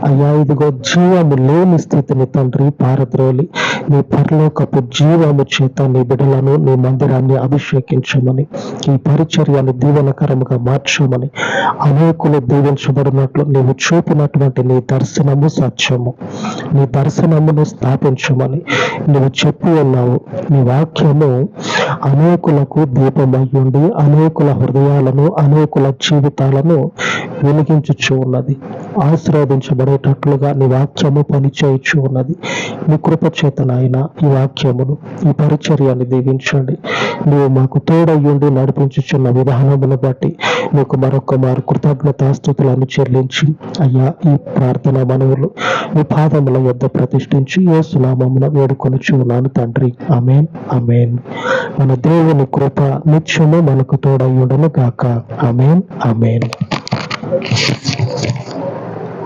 అయ్యా ఇదిగో జీవము లేని స్థితిని తండ్రి పారద్రోలి నీ పరలోకపు జీవము చేత నీ బిడ్డలను నీ మందిరాన్ని అభిషేకించమని, ఈ పరిచర్యను దీవెనకరముగా మార్చమని, అనేకులు దీవించబడినట్లు నీవు చూపినటువంటి నీ దర్శనము సత్యము, నీ దర్శనమును స్థాపించమని నువ్వు చెప్పి ఉన్నావు. నీ వాక్యము అనేకులకు దీపమయ్యుండి అనేకుల హృదయాలను అనేకుల జీవితాలను వెలిగించుచు ఉన్నది. ఆశీర్వదించబడేటట్లుగా నీ వాక్యము పనిచేయచ్చు ఉన్నది. నీ కృప చేత నాయన ఈ వాక్యమును ఈ పరిచర్యాన్ని దీవించండి. నువ్వు మాకు తోడయ్యుండి నడిపించుచున్న విధానమును బట్టి నీకు మరొక మారు కృతజ్ఞతాస్తుతులను చెల్లించి అయ్యా ఈ ప్రార్థన మనవులు నీ పాదముల యొద్ద ప్రతిష్ఠించి యేసు నామమున వేడుకొనుచున్నాను తండ్రి. ఆమేన్, ఆమేన్. మన దేవుని కృప నిత్యము మనకు తోడయ్యుండును గాక. ఆమేన్, ఆమేన్.